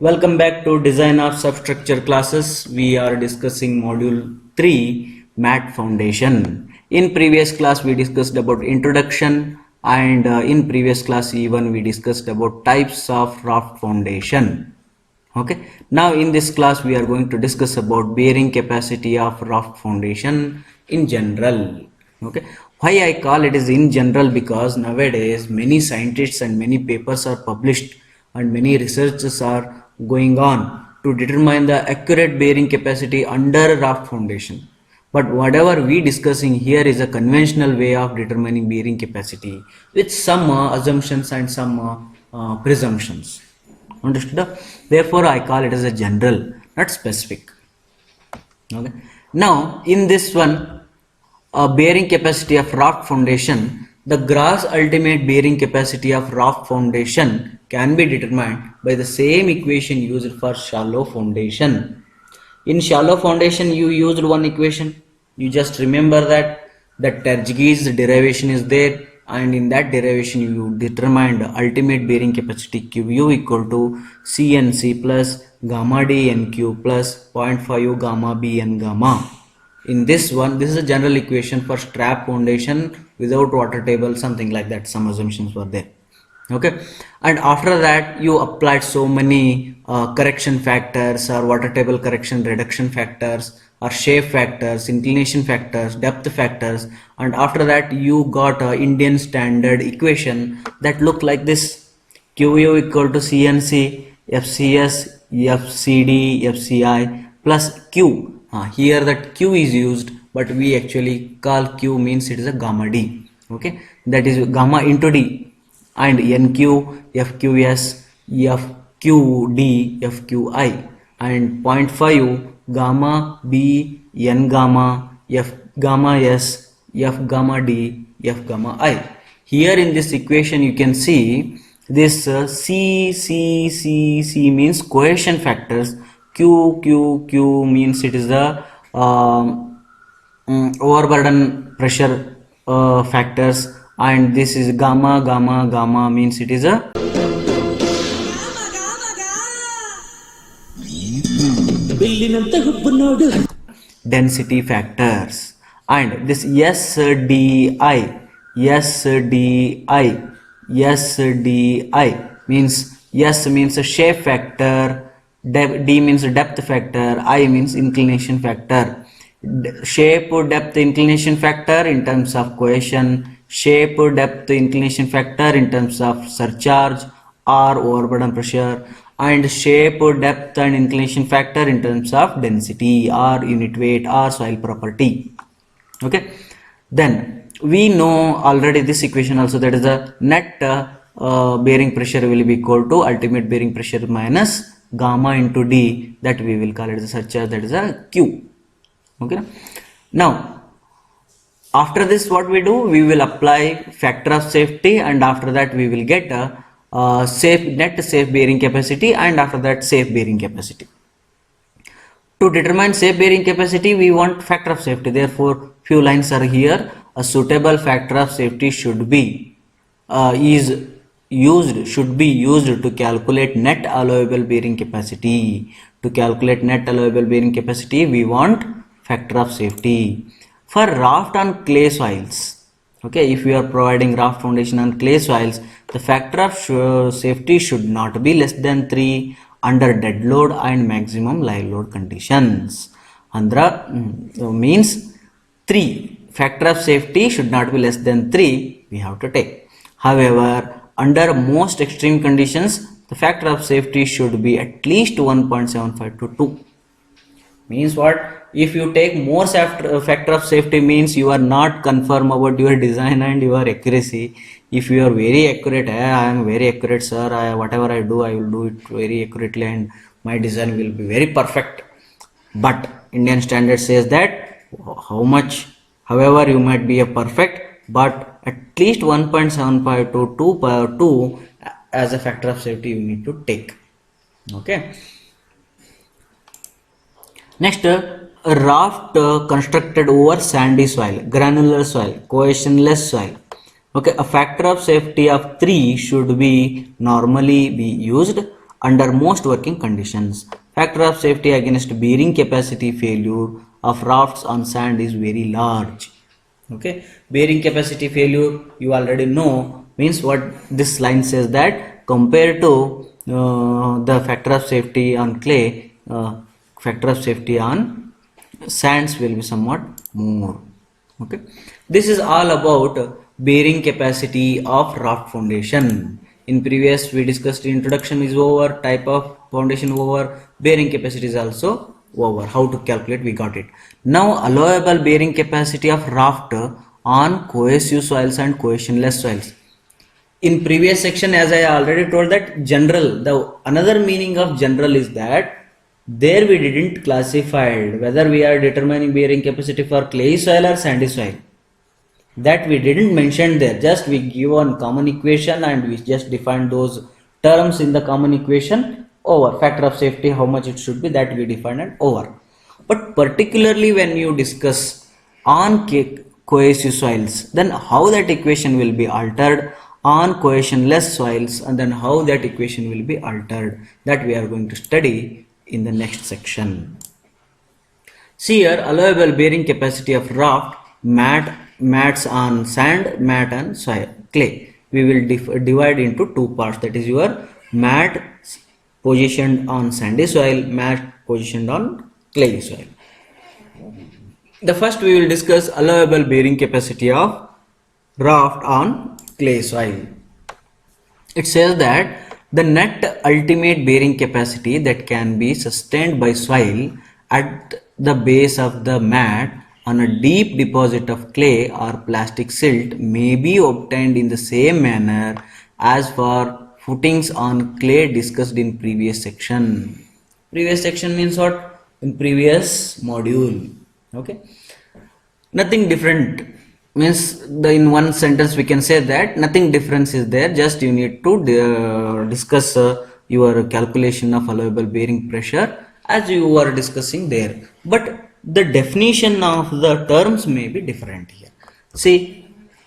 Welcome back to Design of Substructure classes. We are discussing module 3 Mat Foundation. In previous class we discussed about introduction, and in previous class even we discussed about types of raft foundation. Okay, now in this class we are going to discuss about bearing capacity of raft foundation in general. Okay, why I call it is in general, because nowadays many scientists and many papers are published and many researches are going on to determine the accurate bearing capacity under raft foundation. But whatever we discussing here is a conventional way of determining bearing capacity with some assumptions and some presumptions. Understood? Therefore I call it as a general, not specific. Okay, now in this one, bearing capacity of raft foundation, the gross ultimate bearing capacity of raft foundation can be determined by the same equation used for shallow foundation. In shallow foundation you used one equation, you just remember that Terjigis derivation is there, and in that derivation you determined ultimate bearing capacity QU equal to CNC plus gamma D NQ plus 0.5 gamma B N gamma. In this one, this is a general equation for strap foundation without water table, something like that, some assumptions were there. Okay, and after that you applied so many correction factors or water table correction reduction factors or shape factors, inclination factors, depth factors, and after that you got a Indian standard equation that looked like this: QU equal to CNC FCS FCD FCI plus Q. Here that Q is used, but we actually call Q means it is a gamma D. Okay, that is gamma into D, and NQ FQS FQD FQI, and 0.5 gamma B N gamma F gamma S F gamma D F gamma I. Here in this equation you can see this C means cohesion factors, Q means it is the overburden pressure factors, and this is gamma means it is a density factors, and this SDI means S means a shape factor, D means depth factor, I means inclination factor. Shape, depth, inclination factor in terms of cohesion, shape, depth, inclination factor in terms of surcharge or overburden pressure, and shape, depth and inclination factor in terms of density or unit weight or soil property. Okay, then we know already this equation also, that is the net bearing pressure will be equal to ultimate bearing pressure minus gamma into D, that we will call it as a surcharge, that is a Q. Okay, now after this what we do, we will apply factor of safety, and after that we will get a net safe bearing capacity, and after that safe bearing capacity. To determine safe bearing capacity we want factor of safety, therefore few lines are here. A suitable factor of safety should be used to calculate net allowable bearing capacity. To calculate net allowable bearing capacity we want factor of safety. For raft on clay soils, okay, if we are providing raft foundation on clay soils, the factor of safety should not be less than 3 under dead load and maximum live load conditions. Andra means 3, factor of safety should not be less than 3 we have to take. However, under most extreme conditions the factor of safety should be at least 1.75 to 2. Means what? If you take more factor of safety means you are not confirm about your design and your accuracy. If you are very accurate, I am very accurate sir, whatever I do I will do it very accurately and my design will be very perfect, but Indian standard says that however you might be a perfect, but at least 1.75 to 2 as a factor of safety you need to take. Okay, next, a raft constructed over sandy soil, granular soil, cohesionless soil. Okay, a factor of safety of 3 should be normally be used under most working conditions. Factor of safety against bearing capacity failure of rafts on sand is very large. Okay, bearing capacity failure, you already know, means what this line says, that compared to the factor of safety on clay, factor of safety on sands will be somewhat more. Okay, this is all about bearing capacity of raft foundation. In previous we discussed introduction is over, type of foundation over, bearing capacity is also over. How to calculate, we got it. Now allowable bearing capacity of raft on cohesive soils and cohesionless soils. In previous section, as I already told, that general, the another meaning of general is that there we didn't classify whether we are determining bearing capacity for clay soil or sandy soil. That we didn't mention there, just we give one common equation and we just define those terms in the common equation. Over factor of safety, how much it should be, that we define, and over. But particularly when you discuss on cohesive soils, then how that equation will be altered on cohesionless soils, and then how that equation will be altered, that we are going to study in the next section. See here, allowable bearing capacity of raft, mats on sand, mat on soil, clay. We will divide into two parts, that is your mat positioned on sandy soil, mat positioned on clay soil. The first we will discuss allowable bearing capacity of raft on clay soil. It says that the net ultimate bearing capacity that can be sustained by soil at the base of the mat on a deep deposit of clay or plastic silt may be obtained in the same manner as for footings on clay discussed in previous section. Previous section means what? In previous module. Okay, nothing different, means in one sentence we can say that nothing difference is there, just you need to discuss your calculation of allowable bearing pressure as you were discussing there, but the definition of the terms may be different here. See,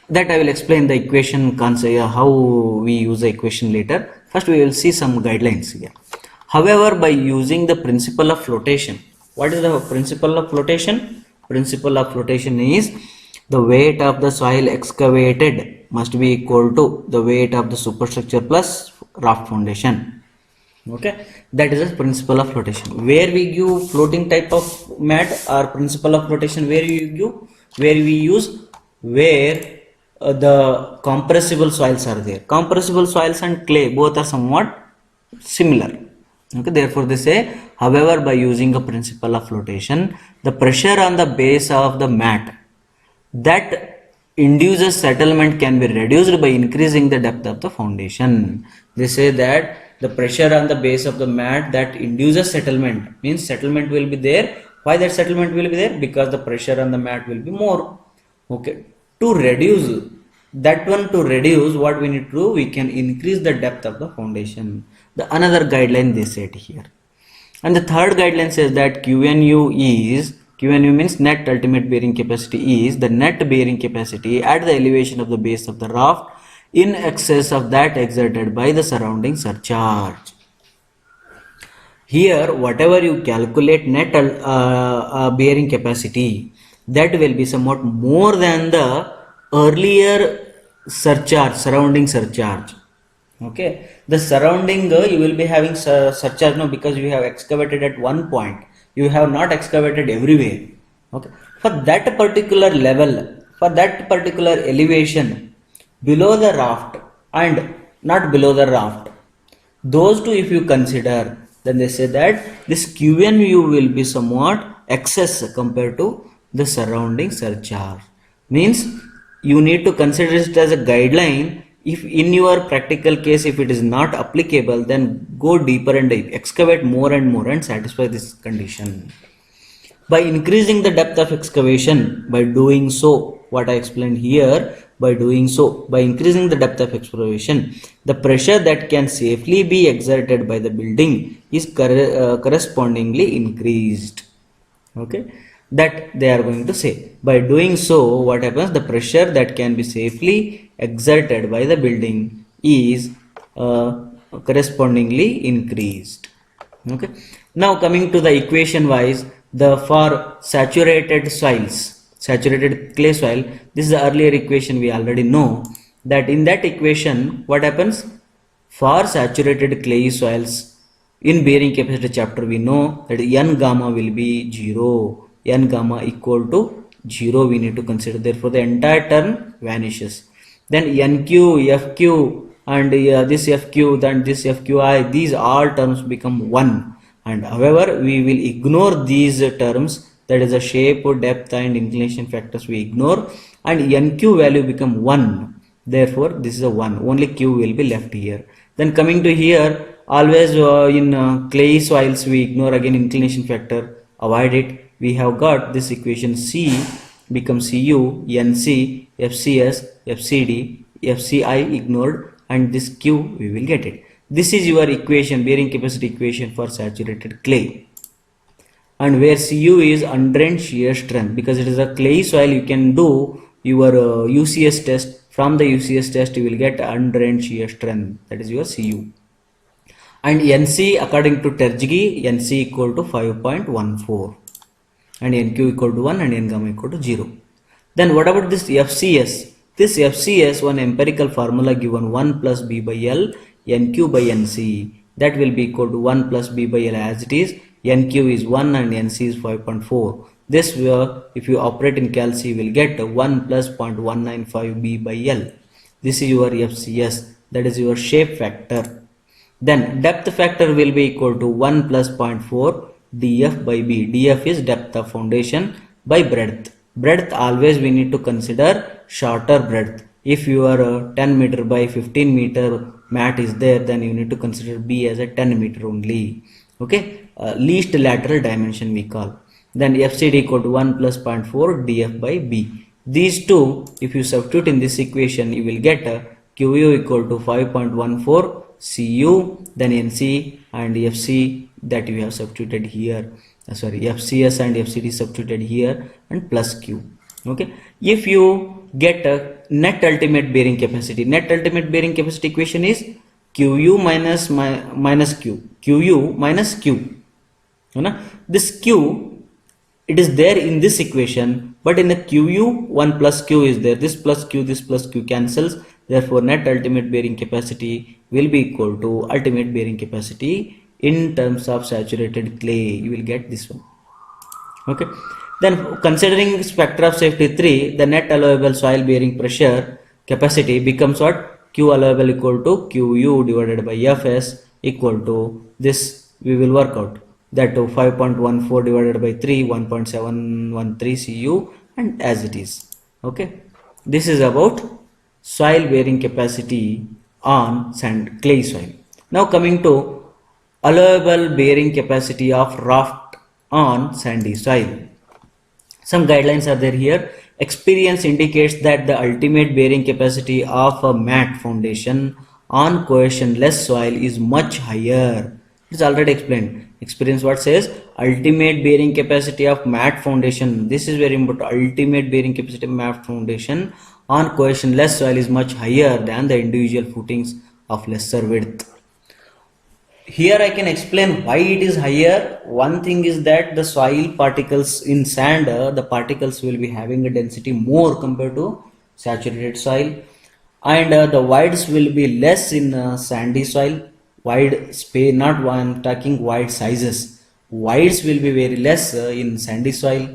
that I will explain the equation concept, how we use the equation later. First we will see some guidelines here. However, by using the principle of flotation, what is the principle of flotation? Principle of flotation is the weight of the soil excavated must be equal to the weight of the superstructure plus raft foundation. Okay, that is the principle of flotation. Where we give floating type of mat or principle of flotation, where we use where the compressible soils are there. Compressible soils and clay both are somewhat similar. Okay, therefore they say, however, by using a principle of flotation, the pressure on the base of the mat that induces settlement can be reduced by increasing the depth of the foundation. They say that the pressure on the base of the mat that induces settlement, means settlement will be there. Why that settlement will be there? Because the pressure on the mat will be more. Okay, to reduce that one, what we need to do, we can increase the depth of the foundation. The another guideline they said here. And the third guideline says that QNU means net ultimate bearing capacity, is the net bearing capacity at the elevation of the base of the raft in excess of that exerted by the surrounding surcharge. Here whatever you calculate net bearing capacity, that will be somewhat more than the earlier surcharge, surrounding surcharge. Okay, the surrounding you will be having surcharge now, because you have excavated at one point, you have not excavated everywhere. Okay, for that particular level, for that particular elevation below the raft and not below the raft, those two if you consider, then they say that this QNU will be somewhat excess compared to the surrounding surcharge. Means you need to consider it as a guideline. If in your practical case, if it is not applicable, then go deeper and excavate more and more and satisfy this condition. By increasing the depth of excavation, by doing so, what I explained here, by increasing the depth of excavation, the pressure that can safely be exerted by the building is correspondingly increased. Okay, that they are going to say. By doing so, what happens? The pressure that can be safely exerted by the building is correspondingly increased. Okay. Now coming to the equation wise, the for saturated soils, saturated clay soil, this is the earlier equation we already know. That in that equation, what happens? For saturated clay soils, in bearing capacity chapter we know that n gamma will be 0, n gamma equal to 0 we need to consider, therefore the entire term vanishes. Then nq, fq and this fq, then this fqi, these all terms become 1, and however we will ignore these terms, that is the shape, depth and inclination factors we ignore, and nq value become 1, therefore this is a 1, only q will be left here. Then coming to here, always in clay soils we ignore again inclination factor, avoid it. We have got this equation C becomes Cu, Nc, FCS, FCD, FCI ignored, and this Q we will get it. This is your equation, bearing capacity equation for saturated clay. And where Cu is undrained shear strength, because it is a clay soil, you can do your UCS test. From the UCS test you will get undrained shear strength, that is your Cu. And Nc according to Terjgi, Nc equal to 5.14 and Nq equal to 1 and N gamma equal to 0. Then what about this FCS? This FCS, one empirical formula given 1 plus B by L Nq by Nc, that will be equal to 1 plus B by L as it is, Nq is 1 and Nc is 5.4. This if you operate in calc you will get 1 plus 0.195 B by L. This is your FCS, that is your shape factor. Then depth factor will be equal to 1 plus 0.4 df by b. Df is depth of foundation by breadth. Breadth always we need to consider shorter breadth. If your 10 meter by 15 meter mat is there, then you need to consider b as a 10 meter only. Okay, least lateral dimension we call. Then FCD equal to 1 plus 0.4 df by b. These two, if you substitute in this equation, you will get QU equal to 5.14 Cu, then Nc and Fc that we have substituted here, FCS and FCD substituted here, and plus Q. Okay, if you get a net ultimate bearing capacity, net ultimate bearing capacity equation is QU minus Q, QU minus Q. This Q, it is there in this equation, but in the QU 1 plus Q is there, this plus Q cancels, therefore net ultimate bearing capacity will be equal to ultimate bearing capacity in terms of saturated clay. You will get this one. Okay, then considering factor of safety 3, the net allowable soil bearing pressure capacity becomes what? Q allowable equal to QU divided by Fs equal to this, we will work out that to 5.14 divided by 3, 1.713 Cu, and as it is. Okay, this is about soil bearing capacity on sand clay soil. Now coming to allowable bearing capacity of raft on sandy soil. Some guidelines are there here. Experience indicates that the ultimate bearing capacity of a mat foundation on cohesionless soil is much higher. It's already explained. Experience what says? Ultimate bearing capacity of mat foundation. This is very important. Ultimate bearing capacity of mat foundation on cohesionless soil is much higher than the individual footings of lesser width. Here I can explain why it is higher. One thing is that the soil particles in sand, the particles will be having a density more compared to saturated soil, and the wides will be less in sandy soil. Wide space, not one talking wide sizes, wides will be very less in sandy soil,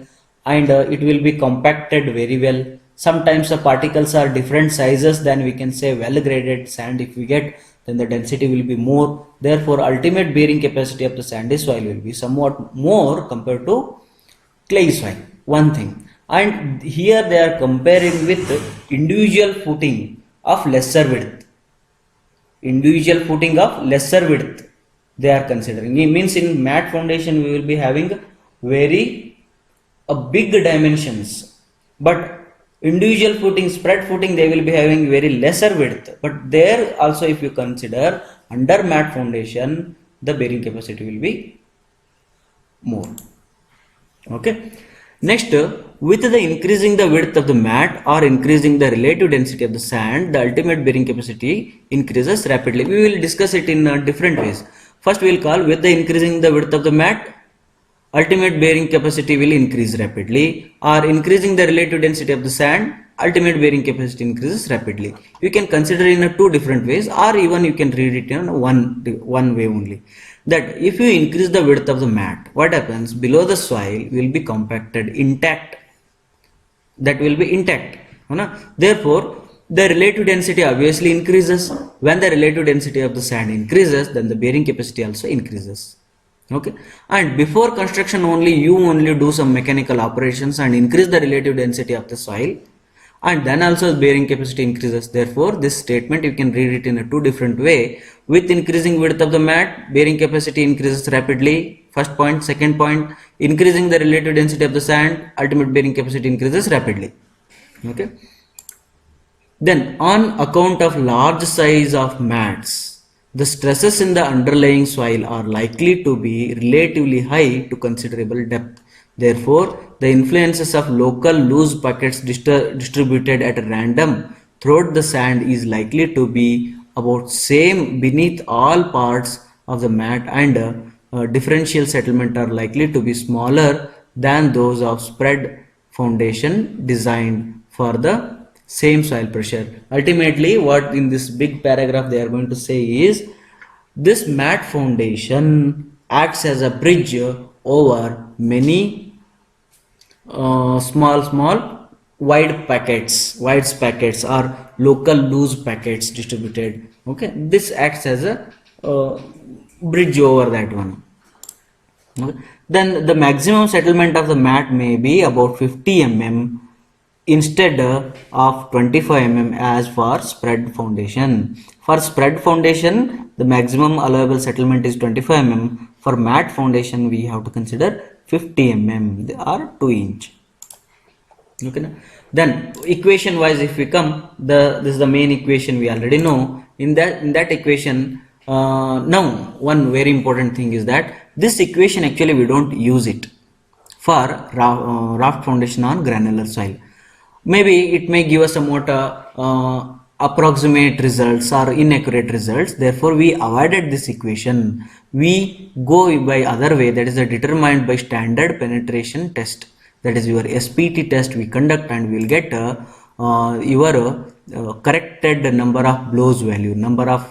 and it will be compacted very well. Sometimes the particles are different sizes, then we can say well graded sand if we get, then the density will be more. Therefore ultimate bearing capacity of the sandy soil will be somewhat more compared to clay soil, one thing. And here they are comparing with individual footing of lesser width. Individual footing of lesser width they are considering. It means in mat foundation we will be having very big dimensions, but individual footing, spread footing, they will be having very lesser width. But there also if you consider under mat foundation, the bearing capacity will be more. Okay, next with the increasing the width of the mat or increasing the relative density of the sand, the ultimate bearing capacity increases rapidly. We will discuss it in different ways. First we will call with the increasing the width of the mat, ultimate bearing capacity will increase rapidly, or increasing the relative density of the sand, ultimate bearing capacity increases rapidly. You can consider in two different ways, or even you can read it in one way only. That if you increase the width of the mat, what happens? Below the soil will be compacted, intact. That will be intact. Therefore, the relative density obviously increases. When the relative density of the sand increases, then the bearing capacity also increases. Okay, and before construction only you only do some mechanical operations and increase the relative density of the soil, and then also bearing capacity increases. Therefore this statement you can read it in a two different way. With increasing width of the mat, bearing capacity increases rapidly, first point. Second point, increasing the relative density of the sand, ultimate bearing capacity increases rapidly. Okay, then on account of large size of mats, the stresses in the underlying soil are likely to be relatively high to considerable depth. Therefore, the influences of local loose packets distributed at random throughout the sand is likely to be about same beneath all parts of the mat, and differential settlement are likely to be smaller than those of spread foundation designed for the same soil pressure. Ultimately, what in this big paragraph they are going to say is, this mat foundation acts as a bridge over many small wide packets or local loose packets distributed. Okay, this acts as a bridge over that one. Okay. Then the maximum settlement of the mat may be about 50 mm instead of 25 mm as for spread foundation. For spread foundation, the maximum allowable settlement is 25 mm. For mat foundation, we have to consider 50 mm or 2 inch. Okay. Then equation wise, if we come, this is the main equation we already know. In that equation, now one very important thing is that this equation actually we don't use it for raft foundation on granular soil. Maybe it may give us somewhat approximate results or inaccurate results. Therefore, we avoided this equation. We go by other way, that is determined by standard penetration test. That is your SPT test we conduct, and we will get your corrected number of blows value, number of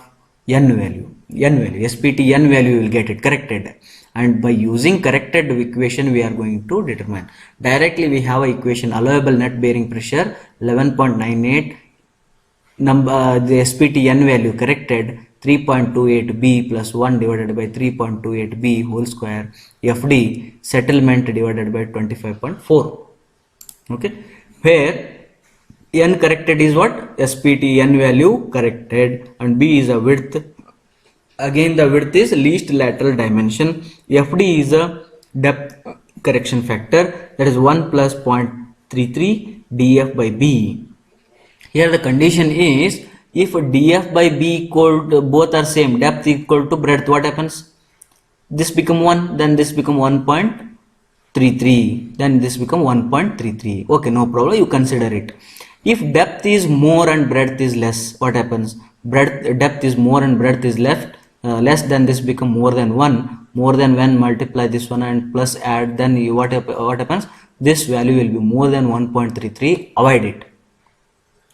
n value, SPT n value will get it corrected, and by using corrected equation we are going to determine. Directly we have a equation, allowable net bearing pressure 11.98, the SPT n value corrected 3.28 B plus 1 divided by 3.28 B whole square, FD settlement divided by 25.4. okay, where n corrected is what? SPT n value corrected, and B is a width. Again the width is least lateral dimension. FD is a depth correction factor, that is 1 plus 0.33 df by B. Here the condition is, if df by B equal to, both are same, depth equal to breadth, what happens? This become 1, then this become 1.33, then this become 1.33. okay, no problem, you consider it. If depth is more and breadth is less, what happens? Depth is more and breadth is less, then this become more than 1. More than 1, multiply this one and plus add, then what happens? This value will be more than 1.33. avoid it.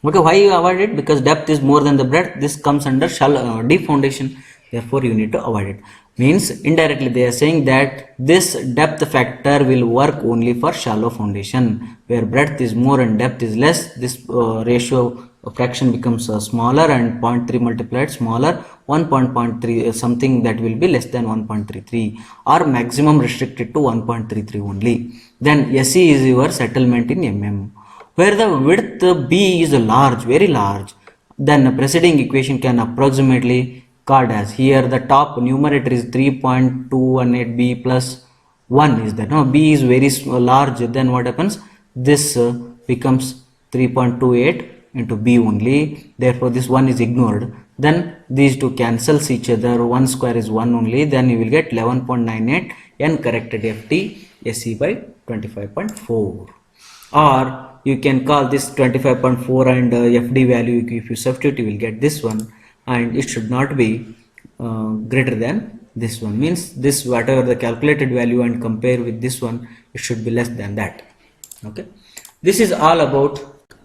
Okay, why you avoid it? Because depth is more than the breadth. This comes under shallow deep foundation. Therefore, you need to avoid it. Means indirectly they are saying that this depth factor will work only for shallow foundation, where breadth is more and depth is less. This ratio fraction becomes smaller, and 0.3 multiplied smaller, 1.3 something that will be less than 1.33, or maximum restricted to 1.33 only. Then SE is your settlement in mm. Where the width B is large, very large, then the preceding equation can approximately called as, here the top numerator is 3.218 B plus 1 is that. Now B is very large, then what happens? This becomes 3.28 into B only, therefore this 1 is ignored. Then these two cancels each other, 1 square is 1 only, then you will get 11.98 n corrected FT SE by 25.4. or you can call this 25.4 and FD value. If you substitute, you will get this one, and it should not be greater than this one. Means this whatever the calculated value and compare with this one, it should be less than that. Okay, this is all about.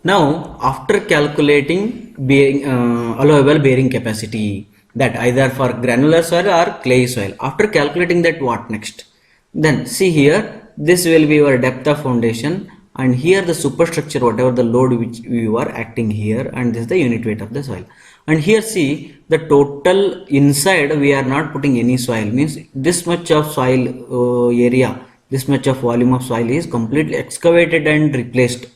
Now after calculating bearing, allowable bearing capacity, that either for granular soil or clay soil, after calculating that, what next? Then see here, this will be your depth of foundation, and here the superstructure, whatever the load which you are acting here, and this is the unit weight of the soil. And here see the total inside we are not putting any soil, means this much of soil area, this much of volume of soil is completely excavated and replaced,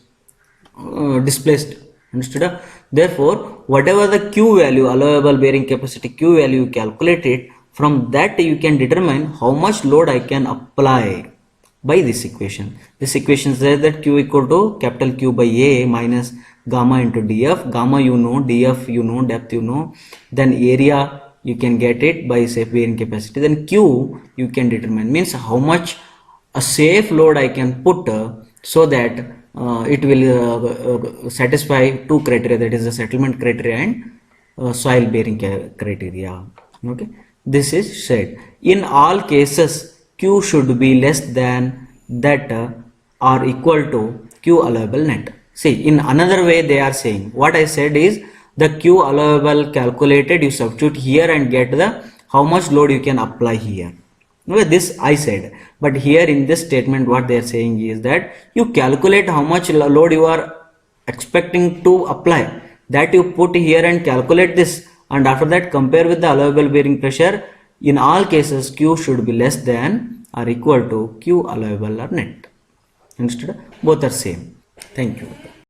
displaced. Understood? Therefore, whatever the Q value, allowable bearing capacity Q value calculated, from that you can determine how much load I can apply by this equation. This equation says that Q equal to capital Q by A minus gamma into df. Gamma you know, df you know, depth you know, then area you can get it by safe bearing capacity, then Q you can determine, means how much a safe load I can put so that it will satisfy two criteria, that is the settlement criteria and soil bearing criteria. Okay, this is said. In all cases, Q should be less than that or equal to Q allowable net. See, in another way they are saying, what I said is the Q allowable calculated, you substitute here and get the how much load you can apply here. Okay, this I said, but here in this statement what they are saying is that you calculate how much load you are expecting to apply, that you put here and calculate this, and after that compare with the allowable bearing pressure. In all cases, Q should be less than or equal to Q allowable or net. Understood? Both are same. Thank you.